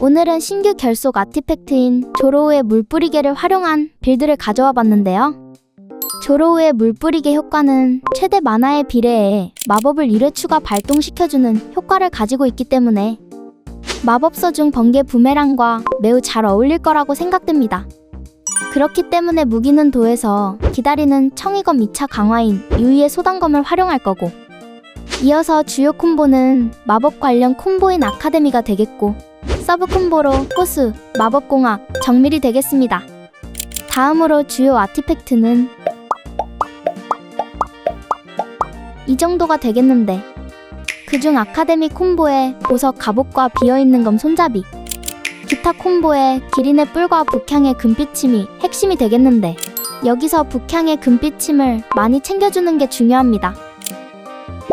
오늘은 신규 결속 아티팩트인 조로우의 물뿌리개를 활용한 빌드를 가져와 봤는데요. 조로우의 물뿌리개 효과는 최대 만화에 비례해 마법을 1회 추가 발동시켜주는 효과를 가지고 있기 때문에 마법서 중 번개 부메랑과 매우 잘 어울릴 거라고 생각됩니다. 그렇기 때문에 무기는 도에서 기다리는 청이검 2차 강화인 유의의 소단검을 활용할 거고, 이어서 주요 콤보는 마법 관련 콤보인 아카데미가 되겠고, 서브 콤보로 호수, 마법공학, 정밀이 되겠습니다. 다음으로 주요 아티팩트는 이 정도가 되겠는데, 그중 아카데미 콤보에 보석 갑옷과 비어있는 검 손잡이, 기타 콤보에 기린의 뿔과 북향의 금빛침이 핵심이 되겠는데, 여기서 북향의 금빛침을 많이 챙겨주는 게 중요합니다.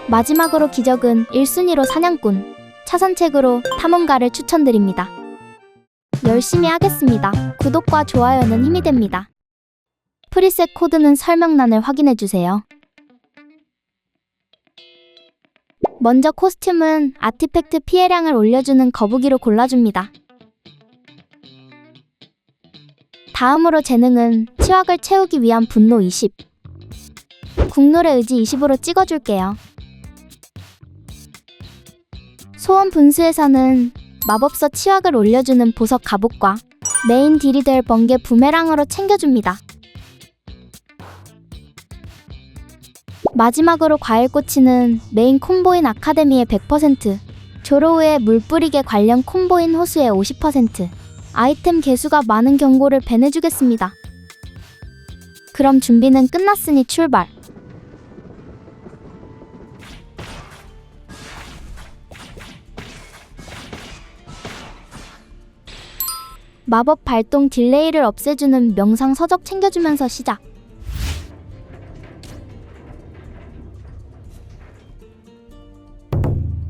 마지막으로 기적은 1순위로 사냥꾼, 차선책으로 탐험가를 추천드립니다. 열심히 하겠습니다. 구독과 좋아요는 힘이 됩니다. 프리셋 코드는 설명란을 확인해주세요. 먼저 코스튬은 아티팩트 피해량을 올려주는 거북이로 골라줍니다. 다음으로 재능은 치확을 채우기 위한 분노 20, 국룰의 의지 20으로 찍어줄게요. 소원 분수에서는 마법서 치확을 올려주는 보석 갑옷과 메인 딜이 될 번개 부메랑으로 챙겨줍니다. 마지막으로 과일꼬치는 메인 콤보인 아카데미의 100%, 조로우의 물뿌리개 관련 콤보인 호수의 50%, 아이템 개수가 많은 경고를 밴해주겠습니다. 그럼 준비는 끝났으니 출발! 마법 발동 딜레이를 없애주는 명상 서적 챙겨주면서 시작!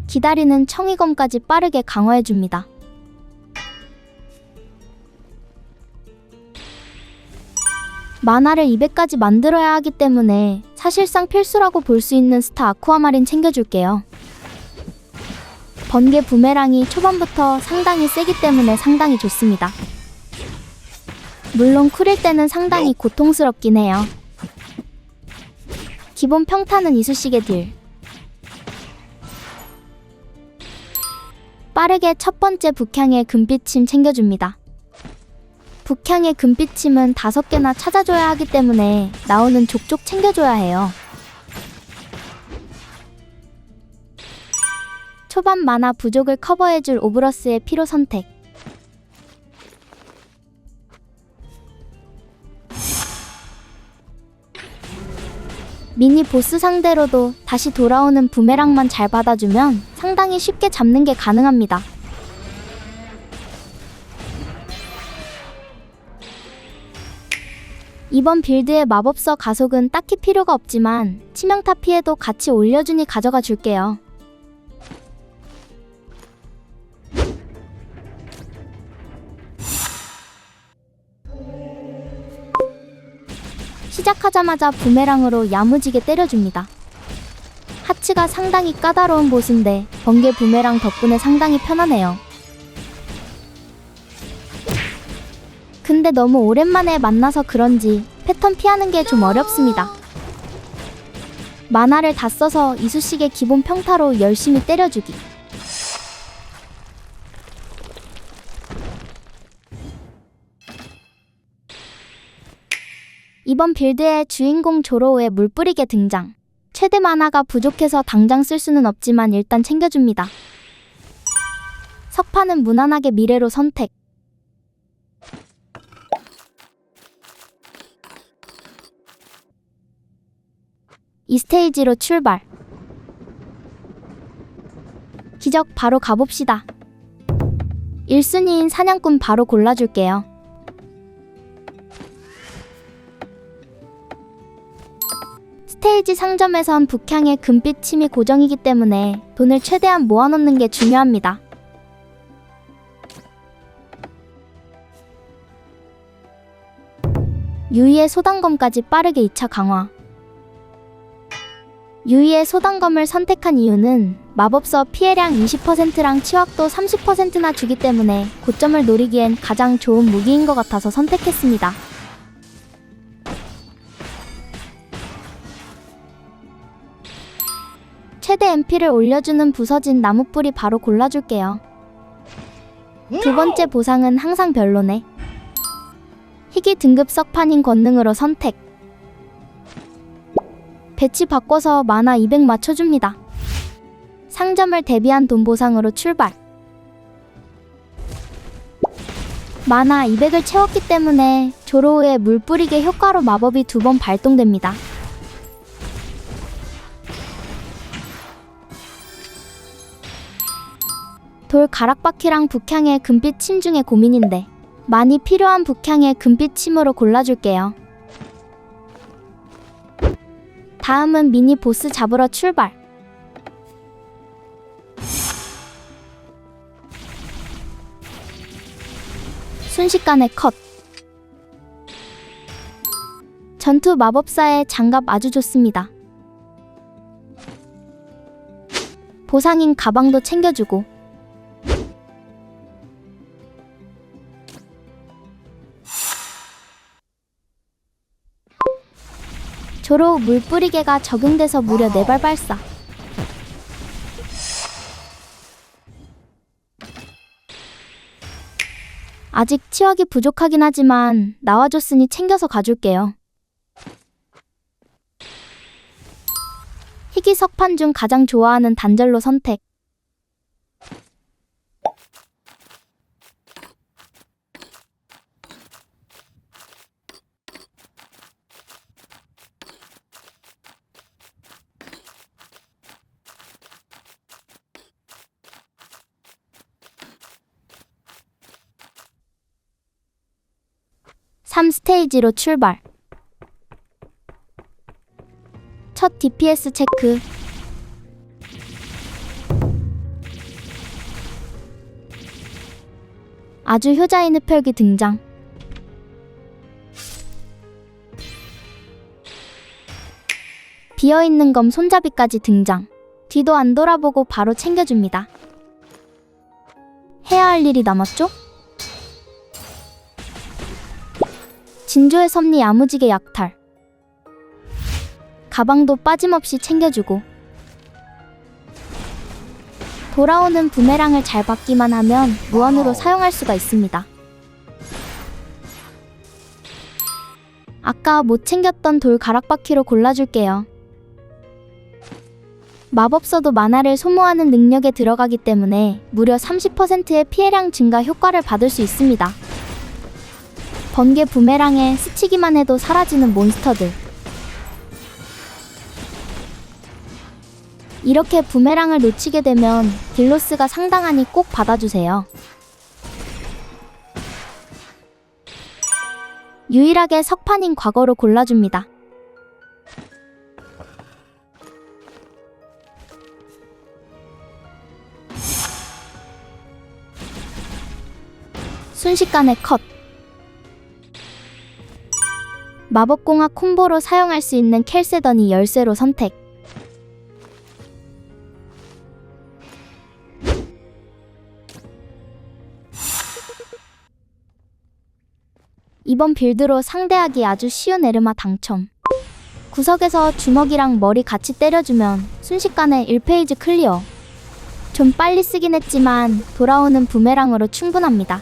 기다리는 청이검까지 빠르게 강화해줍니다. 만화를 200까지 만들어야 하기 때문에 사실상 필수라고 볼 수 있는 스타 아쿠아마린 챙겨줄게요. 번개 부메랑이 초반부터 상당히 세기 때문에 상당히 좋습니다. 물론 쿨일 때는 상당히 고통스럽긴 해요. 기본 평타는 이쑤시개 딜. 빠르게 첫 번째 북향의 금빛침 챙겨줍니다. 북향의 금빛침은 5개나 찾아줘야 하기 때문에 나오는 족족 챙겨줘야 해요. 초반 만화 부족을 커버해줄 오브러스의 피로 선택. 미니 보스 상대로도 다시 돌아오는 부메랑만 잘 받아주면 상당히 쉽게 잡는 게 가능합니다. 이번 빌드의 마법서 가속은 딱히 필요가 없지만 치명타 피해도 같이 올려주니 가져가 줄게요. 시작하자마자 부메랑으로 야무지게 때려줍니다. 하츠가 상당히 까다로운 보스인데 번개 부메랑 덕분에 상당히 편하네요. 근데 너무 오랜만에 만나서 그런지 패턴 피하는 게 좀 어렵습니다. 만화를 다 써서 이쑤시개 기본 평타로 열심히 때려주기. 이번 빌드의 주인공 조로우의 물뿌리개 등장. 최대 만화가 부족해서 당장 쓸 수는 없지만 일단 챙겨줍니다. 석판은 무난하게 미래로 선택. 이 스테이지로 출발. 기적 바로 가봅시다. 1순위인 사냥꾼 바로 골라줄게요. 스테이지 상점에선 북향의 금빛 침이 고정이기 때문에 돈을 최대한 모아놓는 게 중요합니다. 유의의 소단검까지 빠르게 2차 강화. 유이의 소단검을 선택한 이유는 마법서 피해량 20%랑 치확도 30%나 주기 때문에 고점을 노리기엔 가장 좋은 무기인 것 같아서 선택했습니다. 최대 MP를 올려주는 부서진 나무뿌리 바로 골라줄게요. 두 번째 보상은 항상 별로네. 희귀 등급 석판인 권능으로 선택. 배치 바꿔서 만화 200 맞춰줍니다. 상점을 대비한 돈 보상으로 출발. 만화 200을 채웠기 때문에 조로 후에 물 뿌리개 효과로 마법이 2번 발동됩니다. 돌 가락바퀴랑 북향의 금빛 침 중에 고민인데 많이 필요한 북향의 금빛 침으로 골라줄게요. 다음은 미니 보스 잡으러 출발. 순식간에 컷. 전투 마법사의 장갑 아주 좋습니다. 보상인 가방도 챙겨주고. 조로 물뿌리개가 적용돼서 무려 4발 발사. 아직 치확이 부족하긴 하지만 나와줬으니 챙겨서 가줄게요. 희귀 석판 중 가장 좋아하는 단절로 선택. (3) 스테이지로 출발. 첫 DPS 체크. 아주 효자인 흡혈귀 등장. 비어있는 검 손잡이까지 등장. 뒤도 안 돌아보고 바로 챙겨줍니다. 해야 할 일이 남았죠? 진조의 섭리 야무지게 약탈. 가방도 빠짐없이 챙겨주고. 돌아오는 부메랑을 잘 받기만 하면 무한으로 사용할 수가 있습니다. 아까 못 챙겼던 돌 가락바퀴로 골라줄게요. 마법서도 만화를 소모하는 능력에 들어가기 때문에 무려 30%의 피해량 증가 효과를 받을 수 있습니다. 번개 부메랑에 스치기만 해도 사라지는 몬스터들. 이렇게 부메랑을 놓치게 되면 딜로스가 상당하니 꼭 받아주세요. 유일하게 석판인 과거로 골라줍니다. 순식간에 컷. 마법공학 콤보로 사용할 수 있는 켈세던이 열쇠로 선택. 이번 빌드로 상대하기 아주 쉬운 에르마 당첨. 구석에서 주먹이랑 머리 같이 때려주면 순식간에 1페이지 클리어. 좀 빨리 쓰긴 했지만 돌아오는 부메랑으로 충분합니다.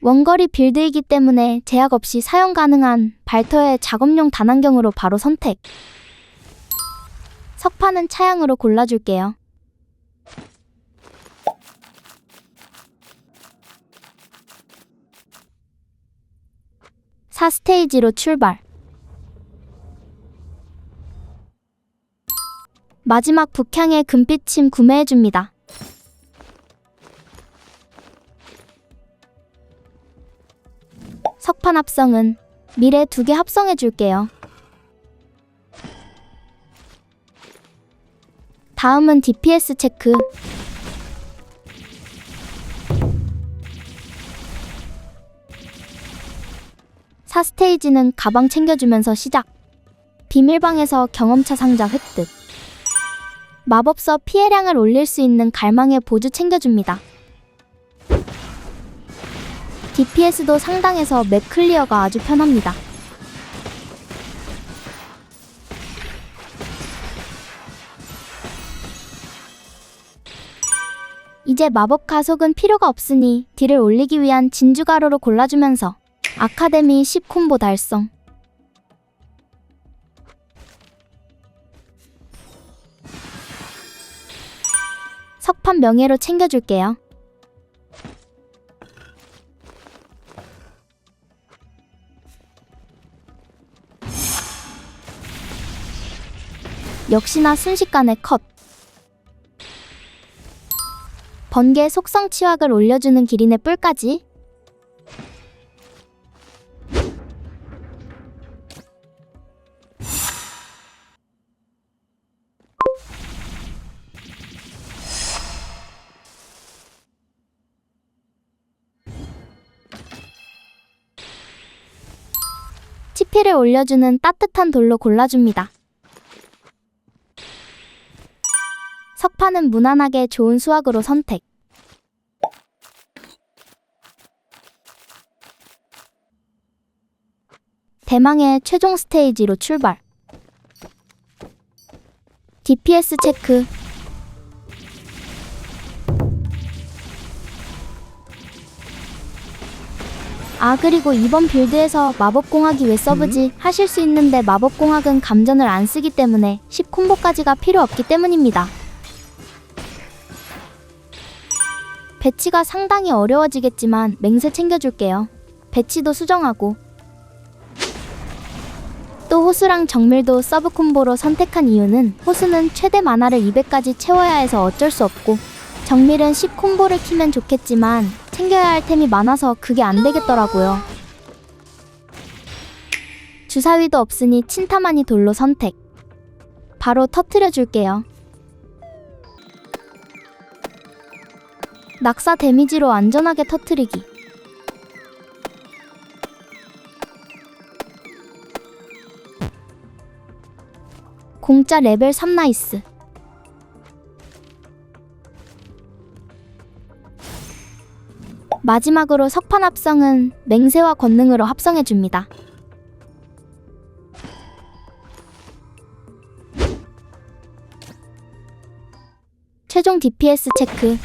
원거리 빌드이기 때문에 제약 없이 사용 가능한 발터의 작업용 단안경으로 바로 선택. 석판은 차양으로 골라줄게요. (4) 스테이지로 출발. 마지막 북향의 금빛침 구매해줍니다. 석판 합성은 미래 2개 합성해줄게요. 다음은 DPS 체크. 4스테이지는 가방 챙겨주면서 시작. 비밀방에서 경험차 상자 획득. 마법서 피해량을 올릴 수 있는 갈망의 보주 챙겨줍니다. DPS도 상당해서 맵 클리어가 아주 편합니다. 이제 마법 가속은 필요가 없으니 딜을 올리기 위한 진주가루로 골라주면서 아카데미 10콤보 달성. 석판 명예로 챙겨줄게요. 역시나 순식간에 컷. 번개 속성 치확을 올려주는 기린의 뿔까지. 치피를 올려주는 따뜻한 돌로 골라줍니다. 석판은 무난하게 좋은 수확으로 선택. 대망의 최종 스테이지로 출발. DPS 체크. 그리고 이번 빌드에서 마법공학이 왜 서브지 하실 수 있는데 마법공학은 감전을 안 쓰기 때문에 10콤보까지가 필요 없기 때문입니다. 배치가 상당히 어려워지겠지만 맹세 챙겨줄게요. 배치도 수정하고. 또 호수랑 정밀도 서브 콤보로 선택한 이유는 호수는 최대 만화를 200까지 채워야 해서 어쩔 수 없고, 정밀은 10콤보를 키면 좋겠지만 챙겨야 할 템이 많아서 그게 안 되겠더라고요. 주사위도 없으니 친타마니 돌로 선택. 바로 터트려 줄게요. 낙사 데미지로 안전하게 터트리기. 공짜 레벨 3 나이스. 마지막으로 석판 합성은 맹세와 권능으로 합성해줍니다. 최종 DPS 체크.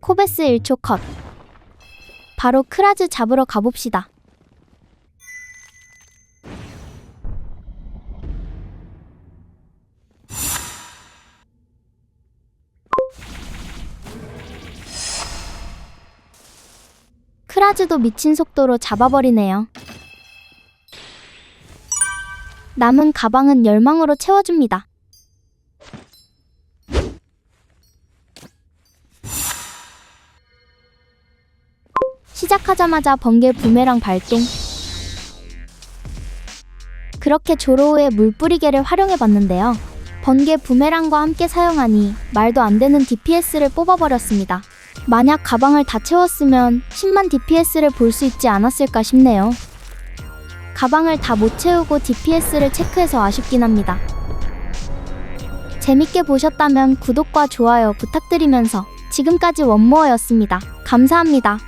코베스 1초 컷. 바로 크라즈 잡으러 가봅시다. 크라즈도 미친 속도로 잡아버리네요. 남은 가방은 열망으로 채워줍니다. 시작하자마자 번개 부메랑 발동. 그렇게 조로우의 물뿌리개를 활용해봤는데요. 번개 부메랑과 함께 사용하니 말도 안 되는 DPS를 뽑아버렸습니다. 만약 가방을 다 채웠으면 10만 DPS를 볼 수 있지 않았을까 싶네요. 가방을 다 못 채우고 DPS를 체크해서 아쉽긴 합니다. 재밌게 보셨다면 구독과 좋아요 부탁드리면서 지금까지 원모어였습니다. 감사합니다.